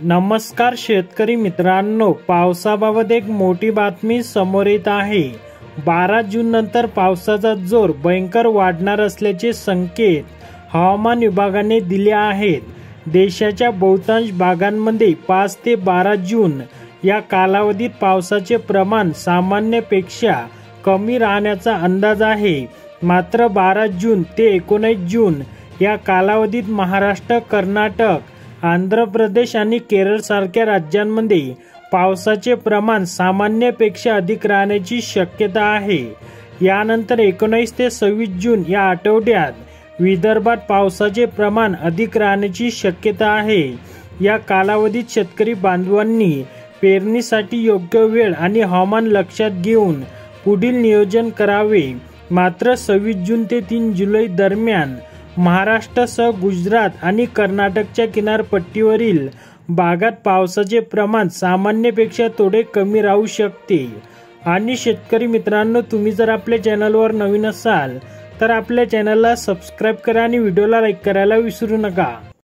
नमस्कार शेतकरी मित्रांनो, पावसाबाबत एक मोठी बातमी समोर येत आहे। 12 जून नंतर पावसाचा जोर भयंकर वाढणार असल्याचे संकेत हवामान विभागाने दिले आहेत। देशाच्या बहुतांश भागांमध्ये 5 ते 12 जून या कालावधीत पावसाचे प्रमाण सामान्यपेक्षा कमी राहण्याचा अंदाज आहे। मात्र 12 जून ते 19 जून या कालावधीत महाराष्ट्र, कर्नाटक, आंध्र प्रदेश आणि केरळ सारख्या राज्यांमध्ये पावसाचे प्रमाण सामान्यपेक्षा अधिक राहण्याची शक्यता आहे। यानंतर 19 ते 26 जून या आठवड्यात विदर्भात पावसाचे प्रमाण अधिक राहण्याची शक्यता आहे। या कालावधीत शेतकरी बांधवांनी पेरणीसाठी योग्य वेळ आणि हवामान लक्षात घेऊन पुढील नियोजन करावे। मात्र 26 जून ते 3 जुलै दरम्यान महाराष्ट्रासह गुजरात आणि कर्नाटकच्या किनारपट्टीवरील भागात पावसाचे प्रमाण सामान्यपेक्षा थोडे कमी राहू शकते। आणि शेतकरी मित्रांनो, तुम्ही जर आपल्या चॅनलवर नवीन असाल तर आपल्या चॅनलला सबस्क्राइब करा आणि व्हिडिओला लाईक करायला विसरू नका।